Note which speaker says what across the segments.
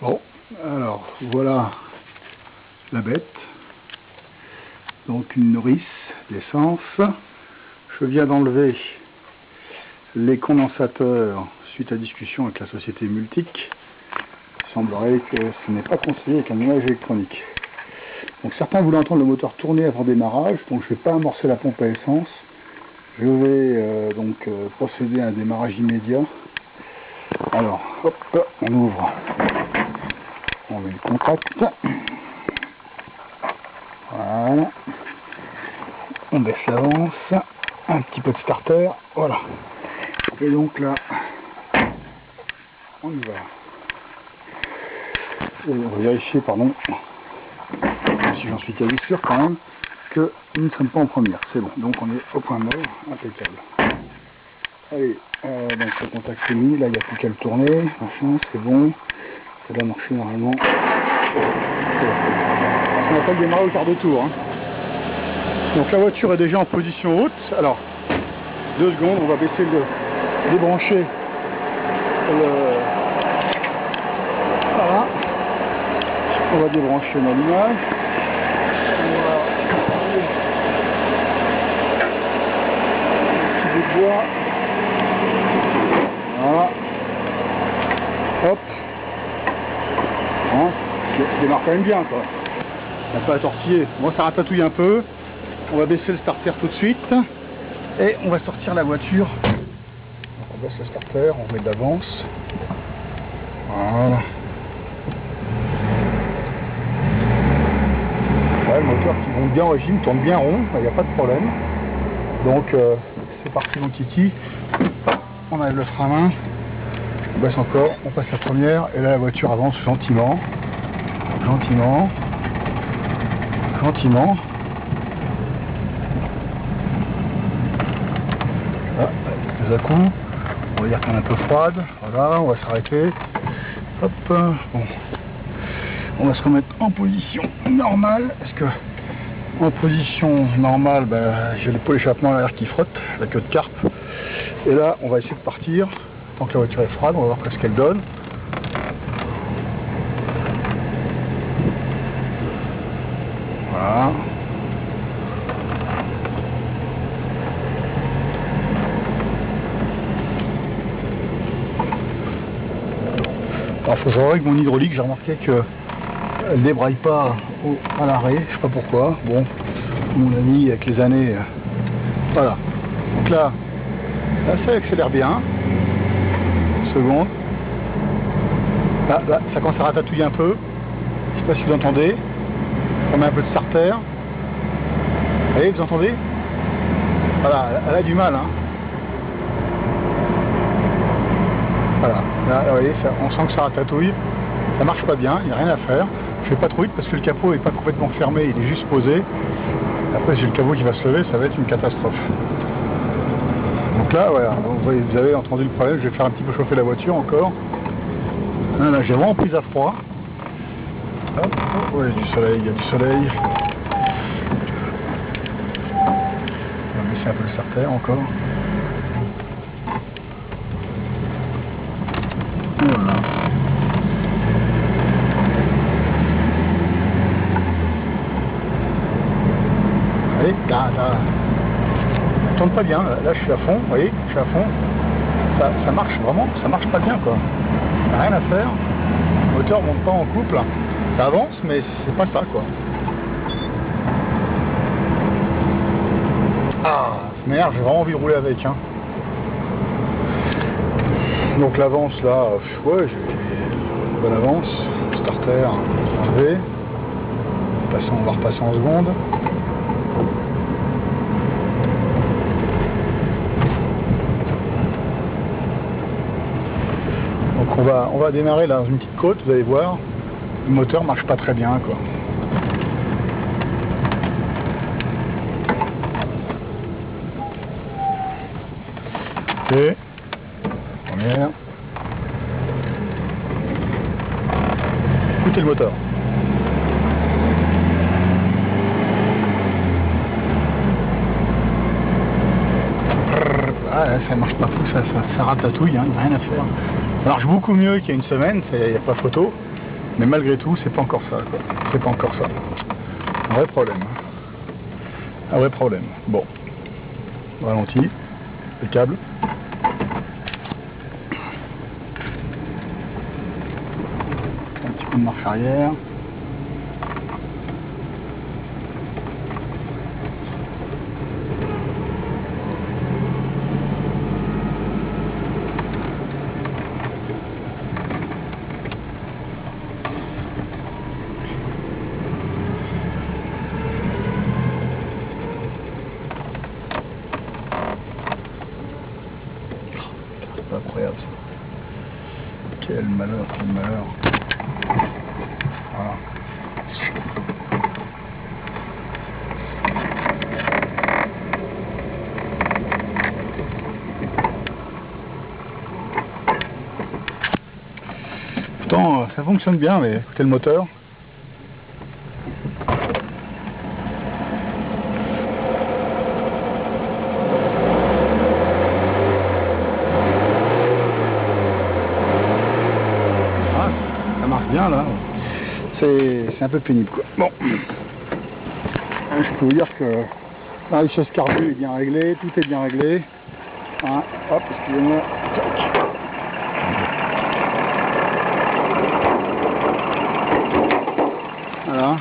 Speaker 1: Bon, alors voilà la bête. Donc une nourrice d'essence. Je viens d'enlever les condensateurs suite à discussion avec la société Multic. Il semblerait que ce n'est pas conseillé avec un allumage électronique. Donc certains voulaient entendre le moteur tourner avant démarrage, donc je ne vais pas amorcer la pompe à essence. Je vais procéder à un démarrage immédiat. Alors, hop, on ouvre. On met le contact. Voilà. On baisse l'avance. Un petit peu de starter. Voilà. Et donc là, on y va. Et on va vérifier, pardon, si j'en suis quasi sûr quand même, que nous ne sommes pas en première. C'est bon. Donc on est au point mort. Impeccable. Allez, donc le contact est mis. Là, il n'y a plus qu'à le tourner. Machin, c'est bon. Ça doit marcher normalement. On appelle démarrer au quart de tour. Hein. Donc la voiture est déjà en position haute. Alors, 2 secondes, on va baisser débrancher voilà. On va débrancher l'allumage. Un petit bout de bois. Voilà. Hop. Hein, je démarre quand même bien, quoi. Il n'y a pas à tortiller. Moi, ça ratatouille un peu. On va baisser le starter tout de suite. Et on va sortir la voiture. Donc on baisse le starter, on met de l'avance. Voilà. Ouais, le moteur qui monte bien au régime, tourne bien rond, il n'y a pas de problème. Donc c'est parti mon kiki. On enlève le frein à main. On baisse encore, on passe la première. Et là la voiture avance gentiment. Gentiment. Gentiment. Là, quelques à-coups. On va dire qu'elle est un peu froide. Voilà, on va s'arrêter. Hop, bon. On va se remettre en position normale. Parce que en position normale, ben, j'ai le pot d'échappement à l'air qui frotte, la queue de carpe. Et là, on va essayer de partir. Tant que la voiture est froide, on va voir ce qu'elle donne. Voilà. Alors, il faut savoir que mon hydraulique, j'ai remarqué que elle débraille pas à l'arrêt, je sais pas pourquoi. Bon, mon ami, avec les années, voilà. Donc là, ça accélère bien. Une seconde. Là, ça commence à ratatouiller un peu. Je sais pas si vous entendez. On met un peu de starter. Vous voyez, vous entendez? Voilà, elle a du mal, hein. Voilà, là, vous voyez, on sent que ça ratatouille. Ça marche pas bien, il n'y a rien à faire. Je fais pas trop vite parce que le capot n'est pas complètement fermé, il est juste posé. Après, si le capot qui va se lever, ça va être une catastrophe. Donc là, voilà, vous avez entendu le problème, je vais faire un petit peu chauffer la voiture encore. Là, j'ai vraiment pris à froid. Hop, oh, il y a du soleil, il y a du soleil. On va baisser un peu le starter encore. Voilà. Allez, là. Ça tourne pas bien, là je suis à fond, vous voyez, je suis à fond. Ça marche vraiment, ça marche pas bien quoi. Il n'y a rien à faire. Le moteur monte pas en couple. Ça avance, mais c'est pas ça quoi. Ah, merde, j'ai vraiment envie de rouler avec. Hein. Donc l'avance là, ouais, j'ai une bonne avance. Starter enlevé. On va repasser en seconde. Donc on va démarrer là dans une petite côte, vous allez voir. Le moteur marche pas très bien quoi. Ok. Première. Écoutez le moteur. Ah, ça marche pas fou, ça ratatouille, hein, il n'y a rien à faire. Ça marche beaucoup mieux qu'il y a une semaine, il n'y a pas photo. Mais malgré tout, c'est pas encore ça, quoi. C'est pas encore ça. Un vrai problème. Un vrai problème. Bon. Ralenti. Les câbles. Un petit coup de marche arrière. C'est incroyable ça. Quel malheur, quel malheur. Voilà. Pourtant, ça fonctionne bien, mais écoutez le moteur. Bien là, c'est un peu pénible quoi. Bon, je peux vous dire que la richesse carbu est bien réglée, tout est bien réglé. Hein, hop, excusez-moi. Voilà.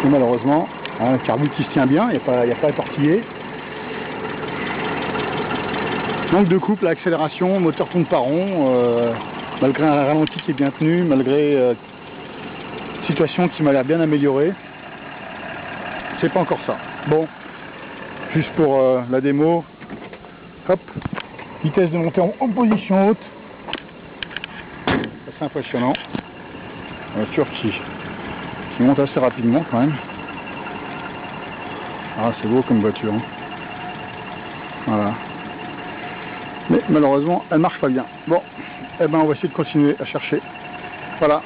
Speaker 1: Et malheureusement, hein, le carbu qui se tient bien, il n'y a pas à tortiller. Manque de couple, l'accélération, le moteur tourne pas rond. Malgré un ralenti qui est bien tenu, malgré une situation qui m'a l'air bien améliorée, c'est pas encore ça. Bon, juste pour la démo, hop, vitesse de montée en position haute, c'est impressionnant. La voiture qui monte assez rapidement quand même. Ah, c'est beau comme voiture. Hein. Voilà. Mais malheureusement, elle marche pas bien. Bon, eh ben on va essayer de continuer à chercher. Voilà.